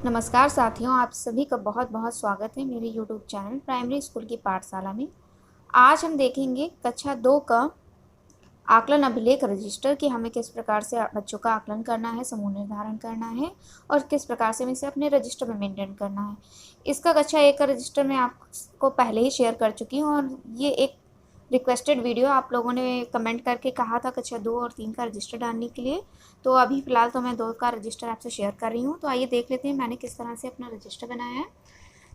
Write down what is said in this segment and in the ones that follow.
नमस्कार साथियों, आप सभी का बहुत बहुत स्वागत है मेरे यूट्यूब चैनल प्राइमरी स्कूल की पाठशाला में। आज हम देखेंगे कक्षा 2 का आकलन अभिलेख रजिस्टर कि हमें किस प्रकार से बच्चों का आकलन करना है, समूह निर्धारण करना है और किस प्रकार से हमें इसे अपने रजिस्टर में मेंटेन करना है। इसका कक्षा 1 का रजिस्टर मैं आपको पहले ही शेयर कर चुकी हूँ और ये एक रिक्वेस्टेड वीडियो आप लोगों ने कमेंट करके कहा था कक्षा 2 और 3 का रजिस्टर डालने के लिए। तो अभी फ़िलहाल तो मैं 2 का रजिस्टर आपसे शेयर कर रही हूँ। तो आइए देख लेते हैं मैंने किस तरह से अपना रजिस्टर बनाया है।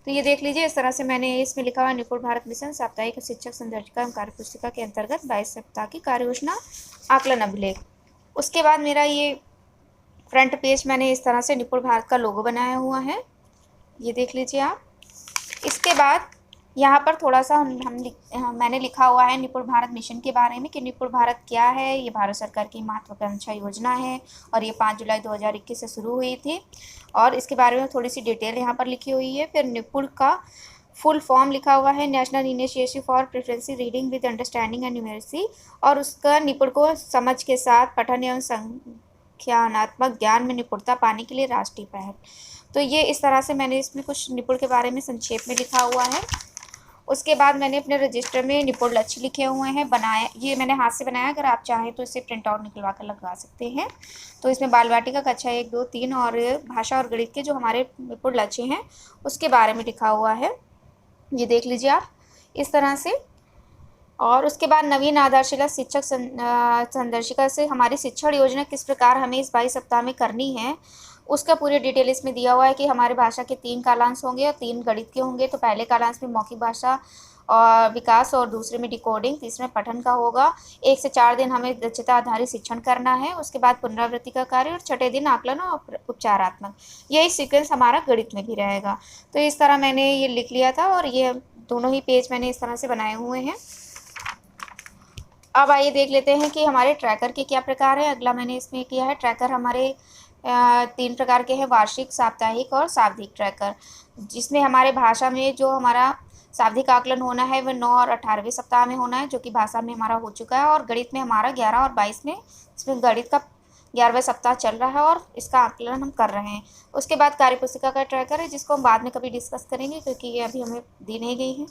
तो ये देख लीजिए, इस तरह से मैंने इसमें लिखा हुआ निपुण भारत मिशन साप्ताहिक शिक्षक संदर्शिका एवं कार्य पुस्तिका के अंतर्गत 22 सप्ताह की कार्य योजना आकलन अभिलेख। उसके बाद मेरा ये फ्रंट पेज मैंने इस तरह से निपुण भारत का लोगो बनाया हुआ है, ये देख लीजिए आप। इसके बाद यहाँ पर थोड़ा सा मैंने लिखा हुआ है निपुण भारत मिशन के बारे में कि निपुण भारत क्या है। ये भारत सरकार की महत्वाकांक्षा योजना है और ये 5 जुलाई 2021 से शुरू हुई थी और इसके बारे में थोड़ी सी डिटेल यहाँ पर लिखी हुई है। फिर निपुण का फुल फॉर्म लिखा हुआ है, national initiative for proficiency reading with understanding and numeracy, और उसका निपुण को समझ के साथ पठन एवं संख्यानात्मक ज्ञान में निपुणता पाने के लिए राष्ट्रीय पहल। तो ये इस तरह से मैंने इसमें कुछ निपुण के बारे में संक्षेप में लिखा हुआ है। उसके बाद मैंने अपने रजिस्टर में निपुण लक्ष्य लिखे हुए हैं, बनाए ये मैंने हाथ से बनाया। अगर आप चाहें तो इसे प्रिंट आउट निकलवा कर लगवा सकते हैं। तो इसमें बाल वाटिका कक्षा 1, 2, 3 और भाषा और गणित के जो हमारे निपुण लक्ष्य हैं उसके बारे में लिखा हुआ है, ये देख लीजिए आप इस तरह से। और उसके बाद नवीन आधारशिला शिक्षक संदर्शिका से हमारी शिक्षण योजना किस प्रकार हमें इस 22 सप्ताह में करनी है उसका पूरी डिटेल इसमें दिया हुआ है कि हमारे भाषा के 3 कालांश होंगे और 3 गणित के होंगे। तो पहले कालांश में मौखिक भाषा और विकास और दूसरे में डिकोडिंग, तीसरे में पठन का होगा। 1 से 4 दिन हमें दक्षता आधारित शिक्षण करना है, उसके बाद पुनरावृत्ति का कार्य और छठे दिन आकलन और उपचारात्मक। यही सीक्वेंस हमारा गणित में भी रहेगा। तो इस तरह मैंने ये लिख लिया था और ये दोनों ही पेज मैंने इस तरह से बनाए हुए हैं। अब आइए देख लेते हैं कि हमारे ट्रैकर के क्या प्रकार है। अगला मैंने इसमें किया है ट्रैकर हमारे 3 प्रकार के हैं, वार्षिक, साप्ताहिक और शाब्दिक ट्रैकर, जिसमें हमारे भाषा में जो हमारा शाब्दिक आकलन होना है वह 9 और 18वें सप्ताह में होना है, जो कि भाषा में हमारा हो चुका है। और गणित में हमारा 11 और 22 में, इसमें गणित का 11वां सप्ताह चल रहा है और इसका आकलन हम कर रहे हैं। उसके बाद कार्यपुस्तिका का ट्रैकर है, जिसको हम बाद में कभी डिस्कस करेंगे क्योंकि ये अभी हमें दी नहीं गई है।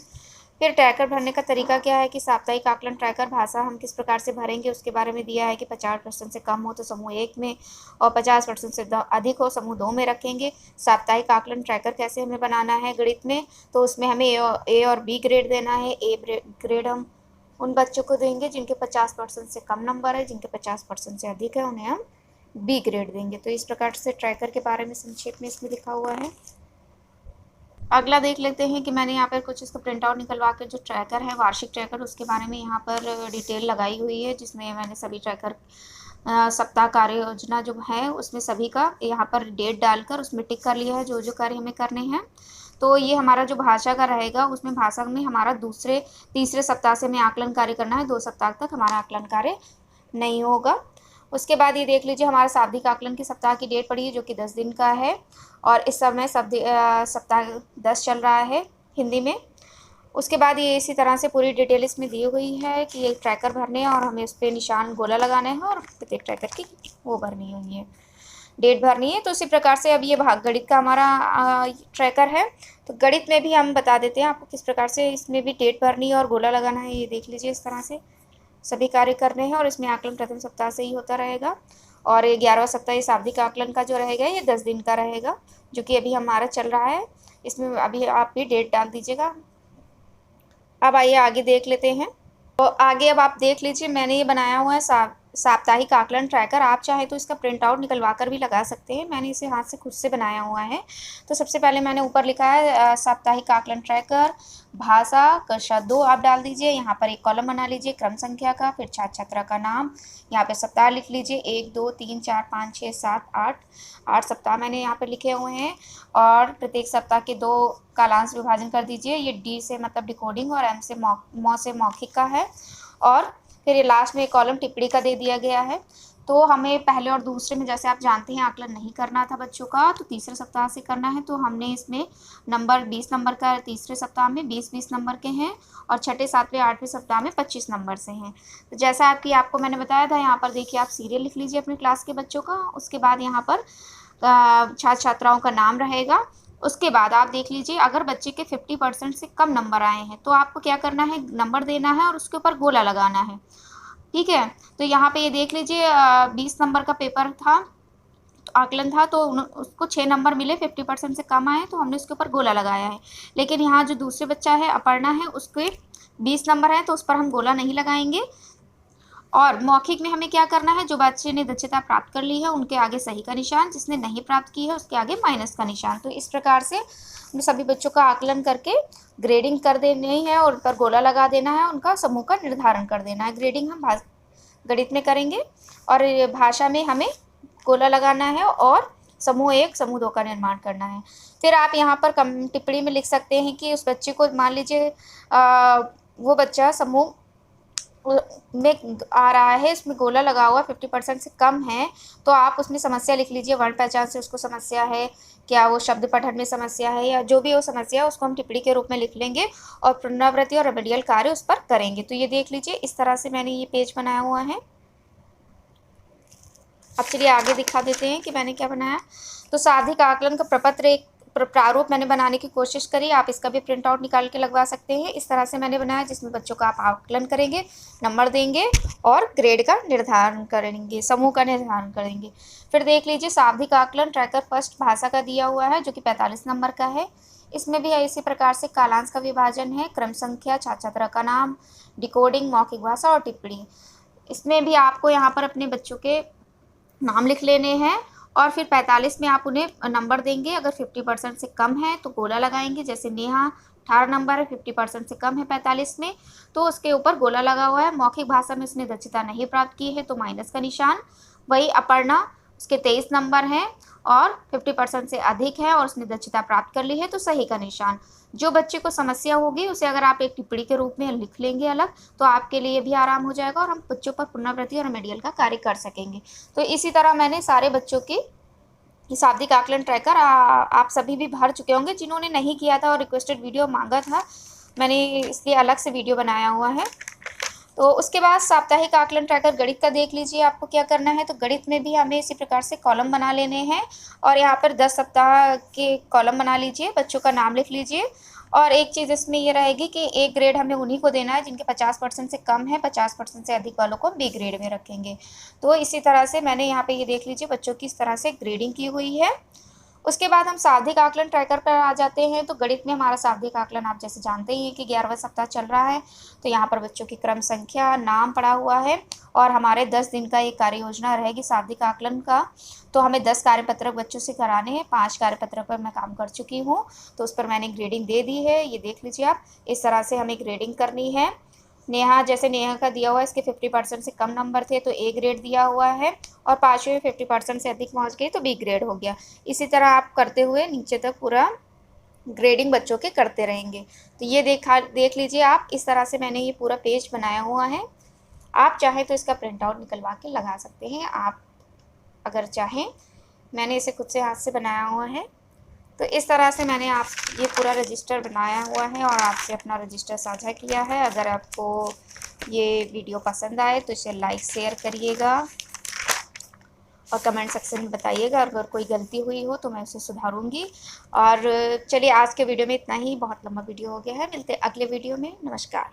फिर ट्रैकर भरने का तरीका क्या है कि साप्ताहिक आकलन ट्रैकर भाषा हम किस प्रकार से भरेंगे उसके बारे में दिया है कि 50% से कम हो तो समूह 1 में और 50% से अधिक हो समूह 2 में रखेंगे। साप्ताहिक आकलन ट्रैकर कैसे हमें बनाना है गणित में, तो उसमें हमें ए और बी ग्रेड देना है। ए ग्रेड हम उन बच्चों को देंगे जिनके 50% से कम नंबर है, जिनके 50% से अधिक है उन्हें हम बी ग्रेड देंगे। तो इस प्रकार से ट्रैकर के बारे में संक्षेप में इसमें लिखा हुआ है। अगला देख लेते हैं कि मैंने यहाँ पर कुछ इसका प्रिंट आउट निकलवा कर जो ट्रैकर है वार्षिक ट्रैकर उसके बारे में यहाँ पर डिटेल लगाई हुई है, जिसमें मैंने सभी ट्रैकर सप्ताह कार्य योजना जो है उसमें सभी का यहाँ पर डेट डालकर उसमें टिक कर लिया है जो जो कार्य हमें करने हैं। तो ये हमारा जो भाषा का रहेगा उसमें भाषा में हमारा तीसरे सप्ताह से हमें आकलन कार्य करना है, 2 सप्ताह तक हमारा आकलन कार्य नहीं होगा। उसके बाद ये देख लीजिए हमारा शाब्दिक आकलन की सप्ताह की डेट पड़ी है जो कि 10 दिन का है और इस समय सप्ताह 10 चल रहा है हिंदी में। उसके बाद ये इसी तरह से पूरी डिटेल इसमें दी हुई है कि एक ट्रैकर भरने हैं और हमें उस पर निशान गोला लगाना है और प्रत्येक ट्रैकर की वो भरनी हुई है, डेट भरनी है। तो उसी प्रकार से अब ये भाग गणित का हमारा ट्रैकर है। तो गणित में भी हम बता देते हैं आपको किस प्रकार से इसमें भी डेट भरनी है और गोला लगाना है। ये देख लीजिए इस तरह से सभी कार्य करने हैं और इसमें आकलन प्रथम सप्ताह से ही होता रहेगा और ये 11वां सप्ताह ये शाब्दिक आकलन का जो रहेगा ये 10 दिन का रहेगा जो कि अभी हमारा चल रहा है। इसमें अभी आप भी डेट डाल दीजिएगा। अब आइए आगे देख लेते हैं। तो आगे अब आप देख लीजिए मैंने ये बनाया हुआ है साप्ताहिक आकलन ट्रैकर। आप चाहे तो इसका प्रिंट आउट निकलवा कर भी लगा सकते हैं, मैंने इसे हाथ से खुद से बनाया हुआ है। तो सबसे पहले मैंने ऊपर लिखा है साप्ताहिक आकलन ट्रैकर भाषा कक्षा 2 आप डाल दीजिए। यहाँ पर एक कॉलम बना लीजिए क्रम संख्या का, फिर छात्र छात्रा का नाम, यहाँ पे सप्ताह लिख लीजिए 1, 2, 3, 4, 5, 6, 7, 8 सप्ताह मैंने यहाँ पर लिखे हुए हैं और प्रत्येक सप्ताह के 2 कालांश विभाजन कर दीजिए। ये डी से मतलब डिकोडिंग और एम से मौ से मौखिक का है और फिर ये लास्ट में एक कॉलम टिप्पणी का दे दिया गया है। तो हमें पहले और दूसरे में जैसे आप जानते हैं आकलन नहीं करना था बच्चों का, तो तीसरे सप्ताह से करना है। तो हमने इसमें नंबर 20 नंबर का तीसरे सप्ताह में 20-20 नंबर के हैं और छठे 7वें 8वें सप्ताह में 25 नंबर से हैं। तो जैसा आपको मैंने बताया था यहाँ पर देखिए आप सीरियल लिख लीजिए अपनी क्लास के बच्चों का। उसके बाद यहाँ पर छात्र छात्राओं का नाम रहेगा। उसके बाद आप देख लीजिए, अगर बच्चे के 50% से कम नंबर आए हैं तो आपको क्या करना है, नंबर देना है और उसके ऊपर गोला लगाना है। ठीक है, तो यहाँ पे ये देख लीजिए 20 नंबर का पेपर था, तो आकलन था, तो उसको 6 नंबर मिले, 50% से कम आए तो हमने उसके ऊपर गोला लगाया है। लेकिन यहाँ जो दूसरे बच्चा है अपर्णा है, उसके 20 नंबर है तो उस पर हम गोला नहीं लगाएंगे। और मौखिक में हमें क्या करना है, जो बच्चे ने दक्षता प्राप्त कर ली है उनके आगे सही का निशान, जिसने नहीं प्राप्त की है उसके आगे माइनस का निशान। तो इस प्रकार से हमें सभी बच्चों का आकलन करके ग्रेडिंग कर देनी है और उन पर गोला लगा देना है, उनका समूह का निर्धारण कर देना है। ग्रेडिंग हम गणित में करेंगे और भाषा में हमें गोला लगाना है और समूह 1 समूह 2 का निर्माण करना है। फिर आप यहाँ पर टिप्पणी में लिख सकते हैं कि उस बच्चे को, मान लीजिए वो बच्चा समूह में आ रहा है, इसमें गोला लगा हुआ 50% से कम है, तो आप उसमें समस्या लिख लीजिए। वर्ण पहचान से उसको समस्या है, क्या वो शब्द पठन में समस्या है, या जो भी वो समस्या है उसको हम टिप्पणी के रूप में लिख लेंगे और पुनरावृत्ति और रेमेडियल कार्य उस पर करेंगे। तो ये देख लीजिए, इस तरह से मैंने ये पेज बनाया हुआ है। अब चलिए आगे दिखा देते हैं कि मैंने क्या बनाया। तो साधिक आकलन का प्रपत्र एक प्रारूप मैंने बनाने की कोशिश करी। आप इसका भी प्रिंट आउट निकाल के लगवा सकते हैं। इस तरह से मैंने बनाया, जिसमें बच्चों का आप आकलन करेंगे, नंबर देंगे और ग्रेड का निर्धारण करेंगे, समूह का निर्धारण करेंगे। फिर देख लीजिए, शाब्दिक आकलन ट्रैकर फर्स्ट भाषा का दिया हुआ है, जो कि 45 नंबर का है। इसमें भी इसी प्रकार से कालांश का विभाजन है, क्रम संख्या, छात्र छात्रा का नाम, डिकोडिंग, मौखिक भाषा और टिप्पणी। इसमें भी आपको यहाँ पर अपने बच्चों के नाम लिख लेने हैं और फिर 45 में आप उन्हें नंबर देंगे। अगर 50% से कम है तो गोला लगाएंगे, जैसे नेहा 18 नंबर है, 50% से कम है 45 में, तो उसके ऊपर गोला लगा हुआ है। मौखिक भाषा में उसने दक्षता नहीं प्राप्त की है तो माइनस का निशान। वही अपर्णा, उसके 23 नंबर हैं और 50% से अधिक है और उसने दक्षता प्राप्त कर ली है तो सही का निशान। जो बच्चे को समस्या होगी उसे अगर आप एक टिप्पणी के रूप में लिख लेंगे अलग, तो आपके लिए भी आराम हो जाएगा और हम बच्चों पर पुनरावृत्ति और रेमेडियल का कार्य कर सकेंगे। तो इसी तरह मैंने सारे बच्चों की शाब्दिक आकलन ट्रैकर आप सभी भी भर चुके होंगे। जिन्होंने नहीं किया था और रिक्वेस्टेड वीडियो मांगा था, मैंने इसलिए अलग से वीडियो बनाया हुआ है। तो उसके बाद साप्ताहिक आकलन ट्रैकर गणित का देख लीजिए, आपको क्या करना है। तो गणित में भी हमें इसी प्रकार से कॉलम बना लेने हैं और यहाँ पर 10 सप्ताह के कॉलम बना लीजिए, बच्चों का नाम लिख लीजिए। और एक चीज़ इसमें ये रहेगी कि ए ग्रेड हमें उन्हीं को देना है जिनके 50% से कम है, 50% से अधिक वालों को बी ग्रेड में रखेंगे। तो इसी तरह से मैंने यहाँ पे ये देख लीजिए बच्चों की इस तरह से ग्रेडिंग की हुई है। उसके बाद हम शाब्दिक आकलन ट्रैकर पर आ जाते हैं। तो गणित में हमारा शाब्दिक आकलन आप जैसे जानते ही हैं कि 11वां सप्ताह चल रहा है। तो यहाँ पर बच्चों की क्रम संख्या, नाम पड़ा हुआ है और हमारे 10 दिन का एक कार्य योजना रहेगी शाब्दिक आकलन का। तो हमें 10 कार्यपत्रक बच्चों से कराने हैं। 5 कार्यपत्रक पर मैं काम कर चुकी हूँ, तो उस पर मैंने ग्रेडिंग दे दी है। ये देख लीजिए आप, इस तरह से हमें ग्रेडिंग करनी है। नेहा, जैसे नेहा का दिया हुआ है, इसके 50% से कम नंबर थे तो ए ग्रेड दिया हुआ है और 5वें में 50% से अधिक पहुंच गई तो बी ग्रेड हो गया। इसी तरह आप करते हुए नीचे तक पूरा ग्रेडिंग बच्चों के करते रहेंगे। तो ये देख लीजिए आप, इस तरह से मैंने ये पूरा पेज बनाया हुआ है। आप चाहें तो इसका प्रिंट आउट निकलवा के लगा सकते हैं, आप अगर चाहें। मैंने इसे खुद से हाथ से बनाया हुआ है। तो इस तरह से मैंने आप ये पूरा रजिस्टर बनाया हुआ है और आपसे अपना रजिस्टर साझा किया है। अगर आपको ये वीडियो पसंद आए तो इसे लाइक शेयर करिएगा और कमेंट सेक्शन में बताइएगा। अगर कोई गलती हुई हो तो मैं उसे सुधारूंगी। और चलिए, आज के वीडियो में इतना ही, बहुत लंबा वीडियो हो गया है। मिलते हैं अगले वीडियो में। नमस्कार।